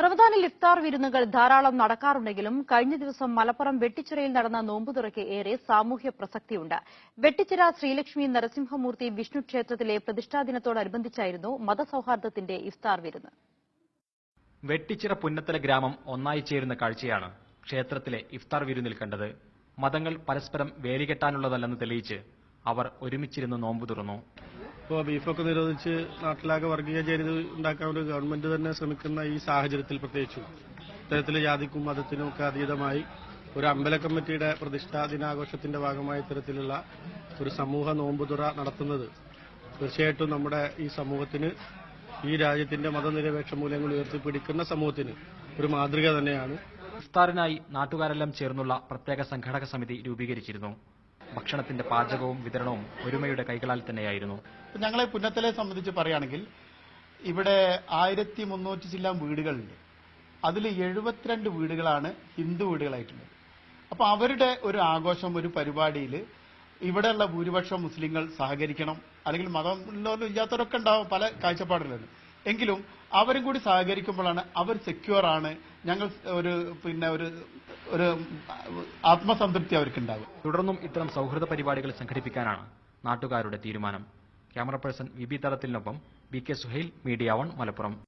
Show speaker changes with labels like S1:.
S1: റമദാനിൽ ഇഫ്താർ വിരുന്നുകൾ ധാരാളം നടക്കാറുണ്ടെങ്കിലും കഴിഞ്ഞ ദിവസം മലപ്പുറം വെട്ടിച്ചിറയിൽ നടന്ന നോമ്പുതുറയ്ക്ക് ഏറെ സാമൂഹ്യ പ്രസക്തിയുണ്ട്. വെട്ടിച്ചിറ ശ്രീലക്ഷ്മി നരസിംഹമൂർത്തി വിഷ്ണു ക്ഷേത്രത്തിലെ പ്രതിഷ്ഠാദിനത്തോടനുബന്ധിച്ചായിരുന്നു മതസൌഹാർദ്ദത്തിന്റെ ഇഫ്താർ വിരുന്ന്.
S2: വെട്ടിച്ചിറ പുന്നത്തല ഗ്രാമം ഒന്നായി ചേരുന്ന കാഴ്ചയാണ് ക്ഷേത്രത്തിലെ ഇഫ്താർ വിരുന്നിൽ കണ്ടത്. മതങ്ങൾ പരസ്പരം വേലികെട്ടാനുള്ളതല്ലെന്ന് തെളിയിച്ച് അവർ ഒരുമിച്ചിരുന്ന് നോമ്പു തുറന്നു.
S3: ഇപ്പോൾ ബീഫൊക്കെ നിരോധിച്ച് നാട്ടിലാകെ വർഗീയ ചേരി ഉണ്ടാക്കാൻ ഒരു ഗവൺമെന്റ് തന്നെ ശ്രമിക്കുന്ന ഈ സാഹചര്യത്തിൽ പ്രത്യേകിച്ചും ഇത്തരത്തിൽ ജാതിക്കും മതത്തിനും ഒക്കെ അതീതമായി ഒരു അമ്പല കമ്മിറ്റിയുടെ പ്രതിഷ്ഠാ ദിനാഘോഷത്തിന്റെ ഭാഗമായി ഇത്തരത്തിലുള്ള ഒരു സമൂഹ നോമ്പുതുറ നടത്തുന്നത് തീർച്ചയായിട്ടും നമ്മുടെ ഈ സമൂഹത്തിന്, ഈ രാജ്യത്തിന്റെ മതനിരപേക്ഷ മൂല്യങ്ങൾ ഉയർത്തിപ്പിടിക്കുന്ന സമൂഹത്തിന് ഒരു മാതൃക തന്നെയാണ്.
S2: ഇഫ്താറിനായി നാട്ടുകാരെല്ലാം ചേർന്നുള്ള പ്രത്യേക സംഘാടക സമിതി രൂപീകരിച്ചിരുന്നു. ഭക്ഷണത്തിന്റെ പാചകവും വിതരണവും ഒരുമയുടെ കൈകളാൽ തന്നെയായിരുന്നു.
S4: ഞങ്ങളെ പുന്നത്തലയെ സംബന്ധിച്ച് പറയുകയാണെങ്കിൽ ഇവിടെ 1300 ചില്ലാം വീടുകളുണ്ട്. അതിൽ 72 വീടുകളാണ് ഹിന്ദു വീടുകളായിട്ടുള്ളത്. അപ്പോൾ അവരുടെ ഒരു ആഘോഷം, ഒരു പരിപാടിയിൽ ഇവിടെയുള്ള ഭൂരിപക്ഷം മുസ്ലിങ്ങൾ സഹകരിക്കണം. അല്ലെങ്കിൽ മതമുള്ളവരും ഇല്ലാത്തവരൊക്കെ ഉണ്ടാവും, പല കാഴ്ചപ്പാടുകളുണ്ട്. എങ്കിലും അവരും കൂടി സഹകരിക്കുമ്പോഴാണ് അവർ സെക്യൂർ ആണ്, ഞങ്ങൾ ഒരു ആത്മസംതൃപ്തി അവർക്കുണ്ടാകും.
S2: തുടർന്നും ഇത്തരം സൗഹൃദ പരിപാടികൾ സംഘടിപ്പിക്കാനാണ് നാട്ടുകാരുടെ തീരുമാനം. ക്യാമറ പേഴ്സൺ വിബി തലത്തിനൊപ്പം BK സുഹൈൽ, മീഡിയ 1 മലപ്പുറം.